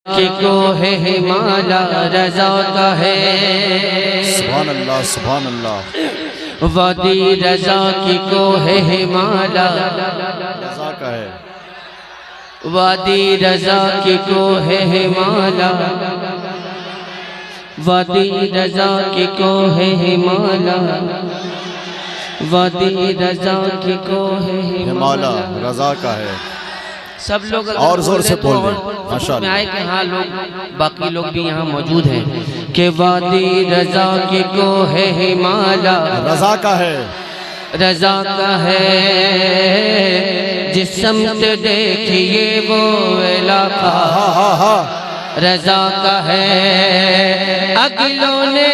कि को है हिमाला रजा का है। सुभान अल्लाह सुभान अल्लाह। वादी रजा की को है हिमाला रजा का है। वादी रजा की को है हिमाला। वादी रजा की को है हिमाला। वादी रजा की को है हिमाला रजा का है। सब लोग और जोर से बोल रहे में माशाअल्लाह। आए कि हाँ लोग बाकी लोग भी यहाँ मौजूद हैं कि वादी रजा की को है हिमाला रजा का है। रजा का है। जिस समत देखिए वो इलाका रजा का है। अगलों ने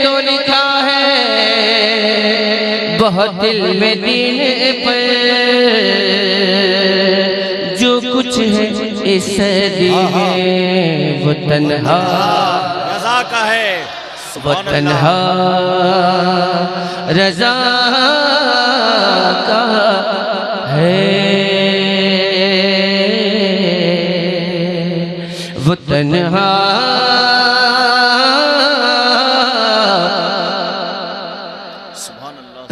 तो लिखा है बहुत दिल में दीन पर, जो कुछ है इस दीन वो तन्हा रजा का है। वो तन्हा रजा का है। वो तन्हा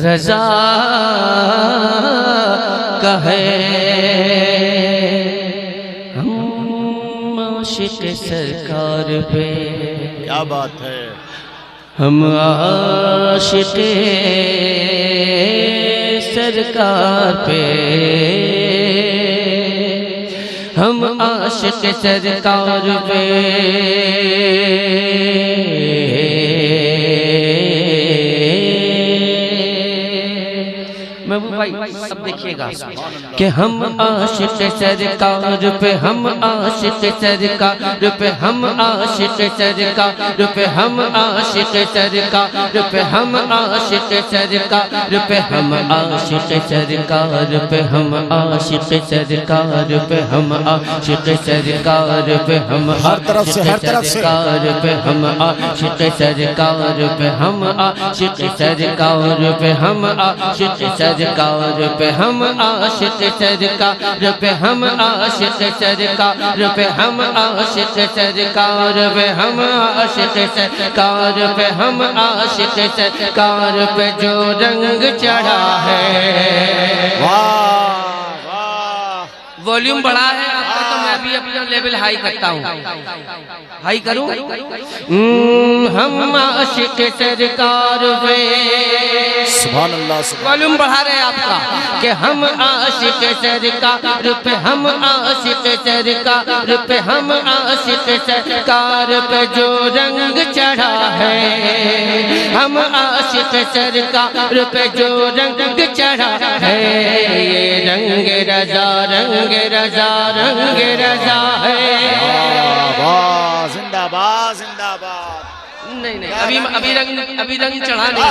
रजा का है। हम आशिक सरकार पे, क्या बात है। हम आशिक सरकार पे, हम आशिक सरकार पे। भाई सब देखिएगा कि हम आशिक सरकार पे, हम आशिक सरकार पे, हम आशिक सरकार पे, हम आशिक सरकार पे, हम आशिक सरकार पे, हम आशिक सरकार पे, हम आशिक सरकार पे, हम आशिक सरकार पे, हम हर तरफ से सरकार पे, हम आशिक सरकार पे, हम आशिक सरकार पे, हम आशिक सरकार पे, हम आशिक सरकार पे, हम आशिक सरकार पे, हम आशिक सरकार पे, हम आशिक सरकार पे, हम आशिक सरकार पे जो रंग चढ़ा है। वाह वाह। वॉल्यूम बढ़ा है आपका, तो मैं भी अपना लेवल हाई करता हूँ। हाई करूँ? हम आशिक सरकार पे, सुभान अल्लाह सुभान। वॉल्यूम बढ़ा रहे आपका कि हम आशिक सरकार पे, हम आशिक सरकार पे, हम आशिक सरकार पे जो रंग चढ़ा है। हम आशिक सरकार पे जो रंग चढ़ा है। ये रंग रजा रंग रजा रंग रजा है। वाह जिंदाबाद जिंदाबाद। नहीं नहीं अभी रंग चढ़ा नहीं,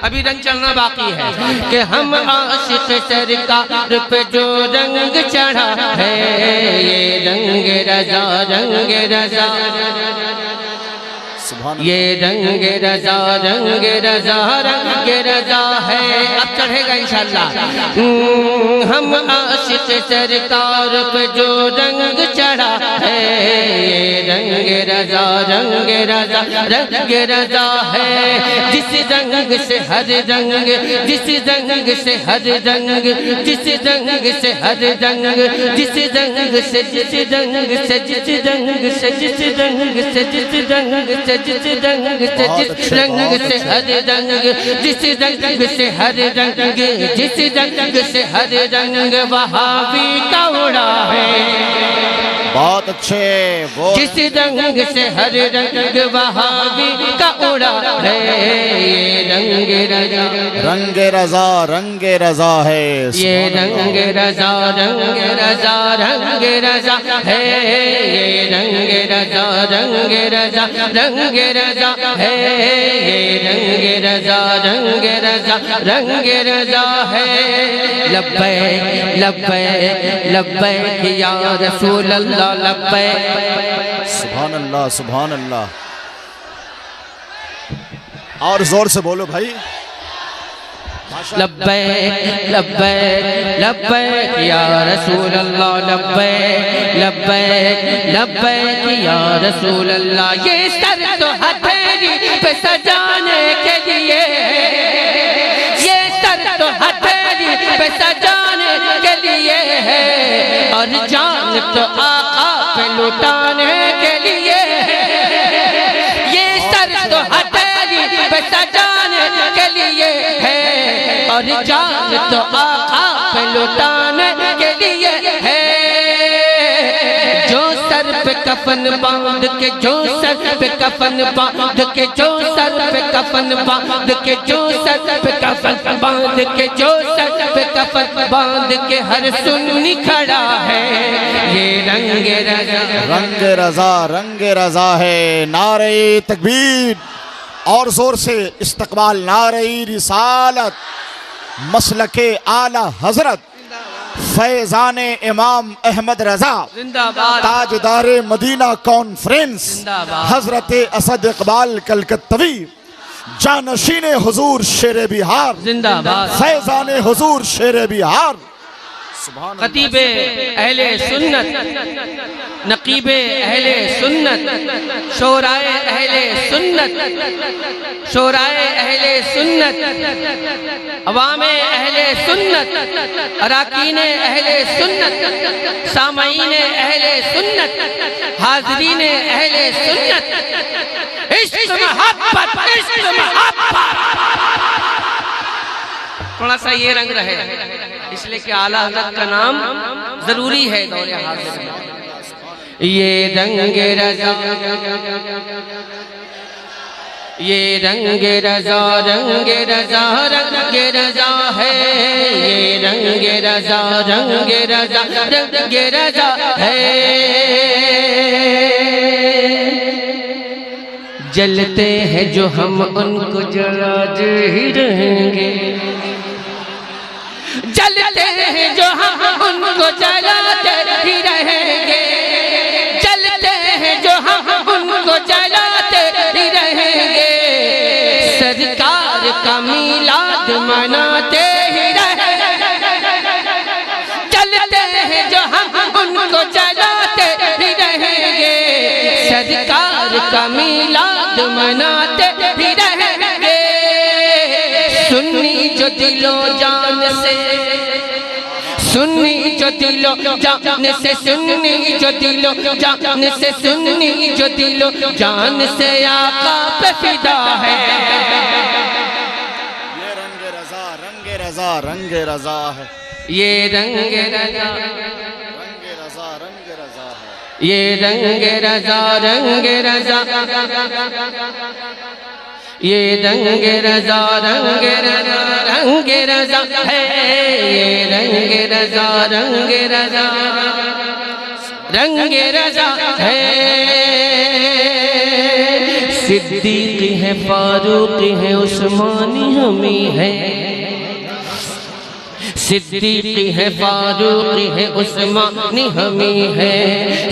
अभी रंग चढ़ना बाकी है कि हम आशिक सरकार पे जो रंग चढ़ा है। ये रंग रजा रंग रजा, ये रंग रजा रंग रजा रंग रजा है। अब चढ़ेगा इंशाल्लाह। हम आशिक सरकार पे जो रंग चढ़ा है। ये रंग रजा रंग रजा रंग रजा है। जिस रंग से हर रंग, जिस रंग से हर रंग, जिस रंग से हर रंग, जिस रंग से जिस रंग से जिस रंग से जिस रंग से जिस रंग से जिस रंग से जिस रंग से हर रंग, जिस रंग से हर रंग, जिस रंग से हर रंग वहावी का उड़ा है। बहुत अच्छे। वो जिस रंग से हर रंग वहावी का उड़ा है। ये रंग रजा रंग रजा रंग रजा है। ये रंग रजा रंग रजा रंग रजा है। ये रंग रजा रंग रजा रंग रजा है। ये रंग रजा रंग रजा रंग रजा है। लब्बैक लब्बैक लब्बैक या रसूल अल्लाह लब्बैक। सुभान अल्लाह सुभान अल्लाह। और जोर से बोलो भाई। लब्बैक लब्बैक लब्बैक या रसूल अल्लाह, लब्बैक लब्बैक लब्बैक या रसूल अल्लाह। ये सर तो हथेली पे सजाने के लिए, ये सर तो हथेली पे सजाने के लिए है, और जान तो आका पे लुटाने के लिए है। ये सर तो हथेली पे सजाने के लिए है, और जान तो आका पे लुटाने के लिए है। जो सर पे कफन बांध के, जो सर पे कफन बांध के, जो सर पे कफन बांध के, जो सर पे कफन बांध के, जो सर पे कफन बांध के हर सुन्नी खड़ा है, ये रंगे रजा, रंगे रजा, रंगे रजा है। नारे तकबीर और जोर से इस्तकबाल, नारे रिसालत, मसलके आला हजरत फैजाने इमाम अहमद रजा जिंदाबाद, ताजदारे मदीना कॉन्फ्रेंस हजरत असद इकबाल कलकत्तवी, जानशीने हुजूर शेरे बिहार जिंदाबाद, फैजाने हुजूर शेरे बिहार। खतीबे अहले सुन्नत, नकीबे अहले सुन्नत, शोराए अहले सुन्नत, शोराए अहले सुन्नत, अवामे अहले सुन्नत, अराकीने अहले सुन्नत, सामईने अहले सुन्नत, हाज़रीने अहले सुन्नत, इश्क मोहब्बत, इश्क मोहब्बत। थोड़ा सा ये रंग रहे, इसलिए कि आला हज़रत का नाम जरूरी है दौरे हाज़िर में। ये रंगे रजा, ये रंगे रजा, रंगे रजा, रंगे रजा है, ये रंगे रजा, रंगे रजा, रंगे रजा है। जलते हैं जो हम उनको जलाते ही रहेंगे, जलते हैं जो हम उनको जलाते ही रहेंगे, जलते हैं जो हम उनको जलाते ही रहेंगे, सरकार का मीलाद मनाते ही रहेंगे, जलते हैं जो हम उनको जलाते ही रहेंगे, सरकार का मीलाद मनाते ही रहेंगे। सुन्नी जो दिलो जान से, सुन्नी जो दिलो जान से, सुन्नी जो दिलो जान से, सुन्नी जो दिलो जान से आका पे फिदा है। ये रंगे रजा, रंगे रजा, रंगे रजा है। ये रंगे रजा, रंगे रजा, रंगे रजा है। ये रंगे रजा, रंगे रजा, ये रंगे रजा, रंगे रजा, रंगे रजा है, ये रंगे रजा, रंगे रजा, रंगे रजा है। सिद्दीक है, फारूक है, उस्मानी हमी है, सिद्दीक है, फारूक है, उस्मानी हमी है,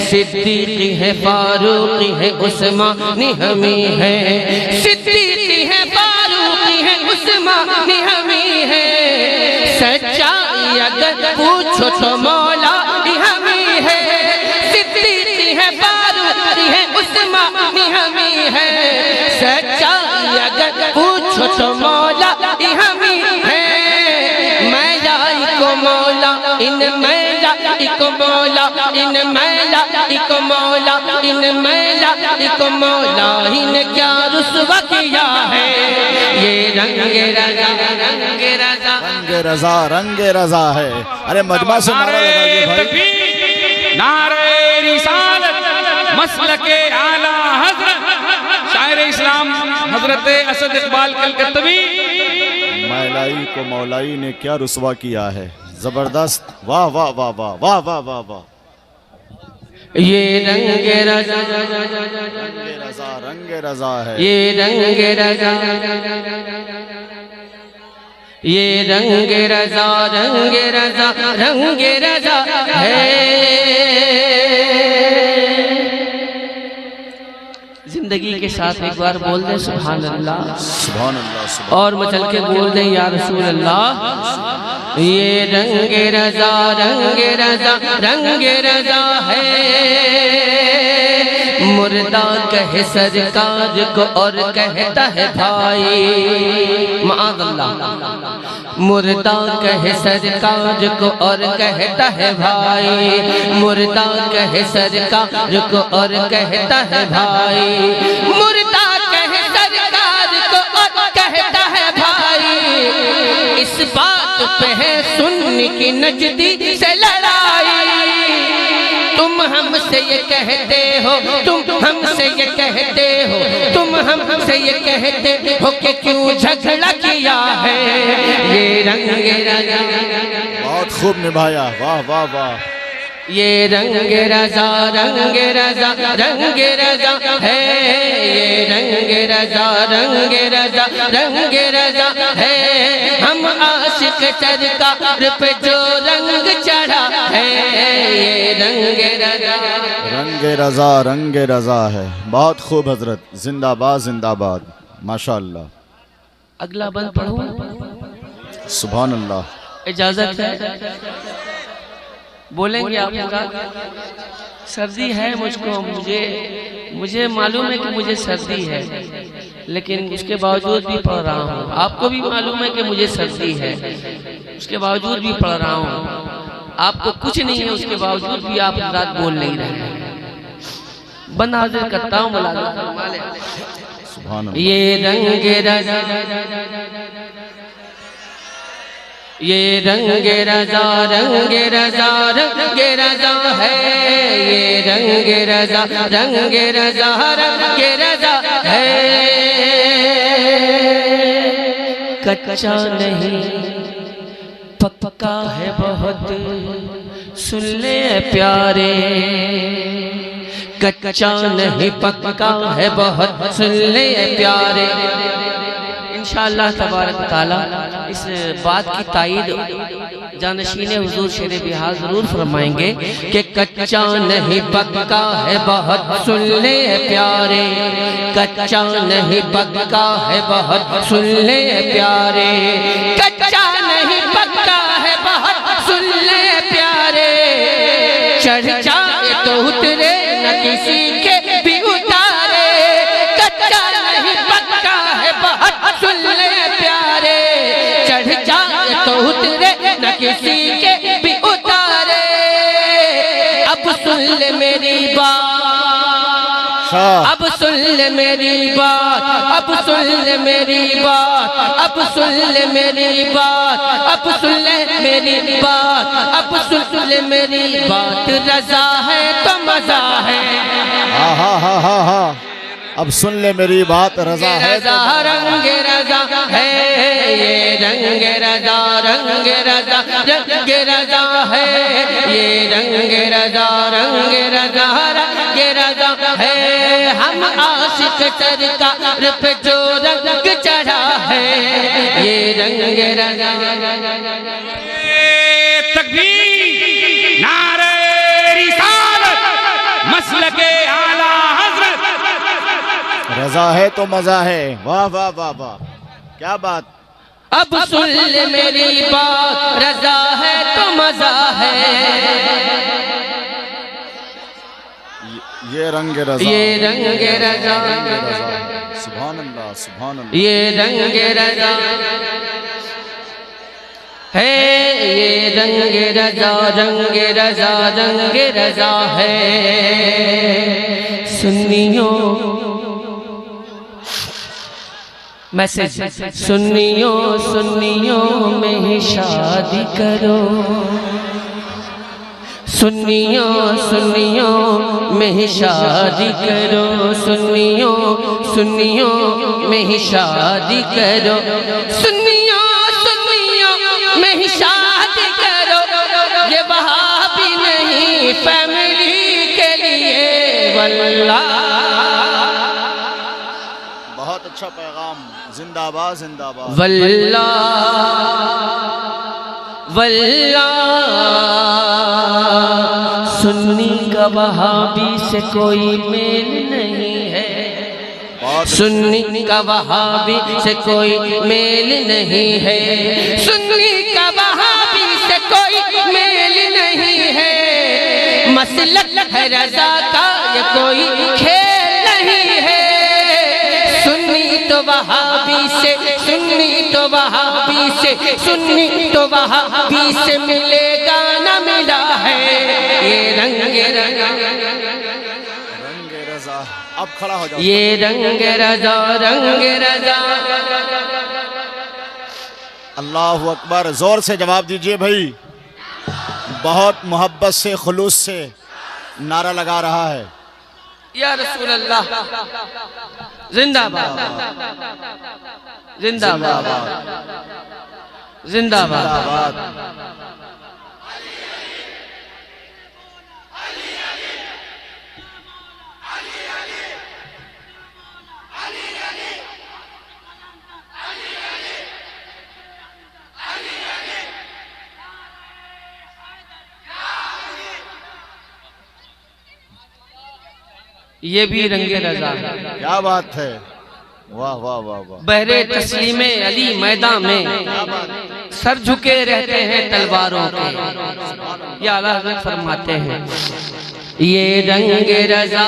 सिद्दीक है, फारूक है, उस्मानी हमी है, सिद्दीक है, फारूक है, उस्मानी हमी है। सच्चाई अगर पूछो तो मौला हमी है, सिद्दीक है, फारूक है, उस्मानी हमी है। सच्चाई अगर पूछो तो मौला हमी है। को मौला इन मैला इको मौला इन मैला इको मौला इन मैला इको मौला इन क्या रुसवा किया है। ये रंगे रजा, रंगे रजा, रंगे रजा, रंगे रजा है। अरे मजमा से नारा लगाइए भाई। नारे रिसालत, मसलके आला हजरत शायर इस्लाम हजरत असद इकबाल कलकत्तवी। मैलाई को मौलाई ने क्या रुसवा किया है। जबरदस्त, वाह वाह वाह वाह वाह वाह वाह वाह। ये रंगे रजा, रंगे रजा, रंगे रजा है। ये रंगे रजा, ये रंगे रजा, रंगे रजा, रंगे रजा है। जिंदगी के साथ एक बार बोल दे सुभान अल्लाह, सुभान अल्लाह, सुभान और मचल के बोल दे या रसूल अल्लाह। ये रंगे रजा रंगे रजा रंगे रजा है, मुर्दा कहे सरकार को और कहता है भाई, माअल्लाह। मुर्दा कहे सरकार को और कहता है भाई, मुर्दा कहे सरकार को और कहता है भाई, मुर्दा कहे सरकार को और कहता है भाई। इस बात पे है सुन्नी की नजदी से लड़ाई। तुम हमसे ये कहते हो, तुम हमसे ये कहते हो, तुम हमसे ये कहते हो कि क्यों झगड़ा किया है। ये रंगे रजा, बहुत खूब निभाया, वाह वाह वाह। ये रंगे रजा रंगे रजा रंगे रजा है, ये रंगे रजा रंगे रजा रंगे रजा है। हम आशिक सरकार पे जो रंग चढ़ा है, ये रंगे रजा रंगे रजा रंगे रजा है। बहुत खूब हजरत, जिंदाबाद जिंदाबाद, माशाअल्लाह। अगला बंद पढ़ूं? सुभान अल्लाह। इजाजत है? बोलेंगे आप पूरा? सर्दी है मुझको, मुझे मालूम है कि मुझे सर्दी है, लेकिन उसके बावजूद भी पढ़ रहा हूँ। आपको भी मालूम है कि मुझे सर्दी है, उसके बावजूद भी पढ़ रहा हूँ। आपको कुछ नहीं है, उसके बावजूद भी आप रात बोल नहीं रहे। बंद हाजिर करता हूँ, सुभान अल्लाह। ये रंगे रजा, ये रंगे रजा रंगे रजा रंगे रजा है, ये रंगे रजा रंगे रजा रंगे रजा है। कच्चा नहीं पक्का है बहुत, सुन ले प्यारे। कच्चा नहीं पक्का है बहुत, सुन ले प्यारे। इंशाअल्लाह तबारक ताला इस बात की तायीद जानशीन हुजूर शेर बिहार जरूर फरमाएंगे कि कच्चा नहीं पक्का है बहुत, सुन ले प्यारे। कच्चा नहीं पक्का है बहुत, सुन ले प्यारे। कच्चा नहीं पक्का है बहुत, सुन ले प्यारे। चढ़ जाए तो उतरे न किसी के भी उतारे। कच्चा नहीं पक्का है बहुत, सुन ले प्यारे। चढ़ जाए तो उतरे न किसी के भी उतारे। अब सुन ले मेरी बात, अब सुन ले मेरी बात, अब सुन ले मेरी बात, अब सुन ले मेरी बात, अब सुन ले मेरी बात, अब सुन ले मेरी बात। रजा है तो मजा है, हाँ हाँ हाँ हाँ हाँ। अब सुन ले मेरी बात, रजा है रजा रंगे रजा है, ये रंगे रजा रंगे रजा रंगे रजा है, ये रंगे रजा रंगे रजा रंगे रजा है। हम आशिक सरकार पे जो रंग चढ़ा है, ये रंगे रजा। तकबीर, नारे रिसालत, मसलके आला हज़रत। रजा है तो मजा है, वाह वाह वाह वाह, क्या बात। अब सुन ले मेरी बात, रजा है तो मजा है। ये रंगे रजा, ये रंगे रजा, सुभान अल्लाह सुभान अल्लाह। ये रंगे रजा है, ये रंगे रजा रंगे रजा रंगे रजा है। सुन्नियों मैसेज, सुन्नियों सुन्नियों में ही शादी करो। सुन्नियों सुन्नियों में ही शादी करो। सुन्नियों सुन्नियों में ही शादी करो। सुन्नियों सुन्नियों में ही शादी करो। ये वहाबी नहीं, फैमिली के लिए वल्लाह। बहुत अच्छा पैगाम, जिंदाबाद जिंदाबाद। वल्लाह वल्लाह सुन्नी का वहाबी से कोई मेल नहीं है। सुन्नी का वहाबी से कोई मेल नहीं है, सुन्नी का वहाबी से कोई मेल नहीं है, मसलक है रज़ा का ये कोई खेल नहीं है। सुन्नी तो वहाबी से, सुन्नी तो वहाबी से, सुन्नी तो वहाबी से मिलेगा न मिला है ये रंगे रज़ा। अब खड़ा हो जाओ। ये रंगे रज़ा, रंगे रज़ा। अल्लाहु अकबर। जोर से जवाब दीजिए भाई। बहुत मोहब्बत से, खुलूस से नारा लगा रहा है। या रसूल अल्लाह जिंदाबाद, जिंदाबाद, जिंदाबाद। ये भी रंगे रज़ा है। क्या बात है, वाह वाह वाह वाह। बहरे तस्लीमे अली मैदान में सर झुके रहते हैं तलवारों के, या अल्लाह हज़रत फरमाते हैं ये रंगे रज़ा।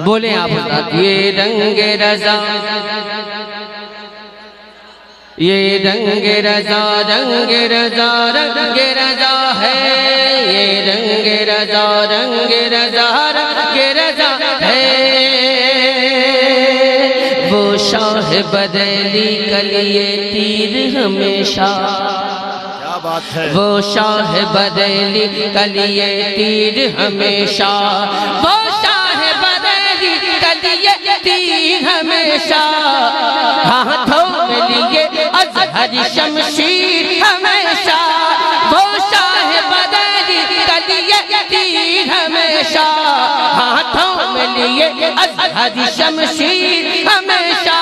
बोले आप हज़रत, ये रंगे रज़ा, ये रंगे रज़ा, रंगे रज़ा, रंगे रज़ा है, ये रंगे रज़ा, रंगे रज़ा, रंगे रज़ा है। वो शाह बदली कलिए तीर हमेशा, क्या बात है। वो शाह बदली कलिए तीर हमेशा, वो शाह बदली कलिए तीर हमेशा, हाथों में लिए अज़हर शमशीर हमेशा, वो शाह बदली कलिए तीर हमेशा, हाथों में लिए अज़हर शमशीर हमेशा।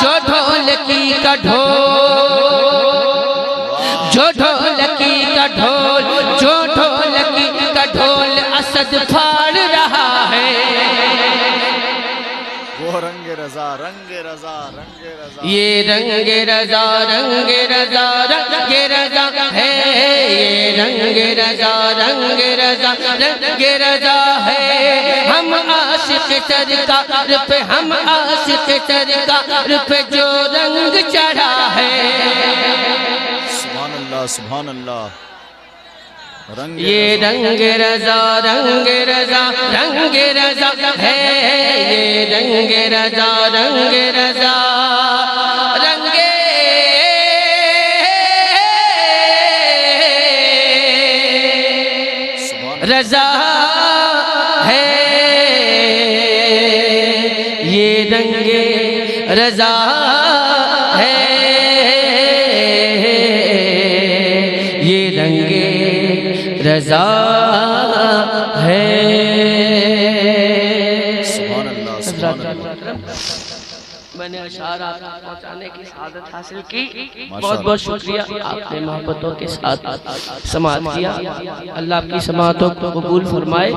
जो ढोलकी का ढोल, जो ढोलकी का ढोल, जो ढोलकी का ढोल असद फाड़ रहा है। वो रंगे रज़ा, रंगे रज़ा, रंगे रज़ा। ये रंगे रज़ा, रंगे रज़ा, रंगे रज़ा है, ये रंगे रज़ा, रंगे रज़ा, रंगे रज़ा है। हम आशिक सरकार पे, हम आशिक सरकार पे जो रंग चढ़ा है। सुभान अल्लाह, सुभान अल्लाह। ये रंगे रज़ा, रंगे रज़ा, रंगे रज़ा है, ये रंगे रज़ा, रंगे रज़ा, रंगे रज़ा है, ये रंगे रज़ा है, ये रंगे रज़ा है। सुभान अल्लाह, सुभान अल्लाह। मैंने अशार पहुँचाने की सादत हासिल की। बहुत बहुत शुक्रिया, आपने मोहब्बतों के साथ समाअत किया। अल्लाह आपकी समाअतों को कबूल फरमाए।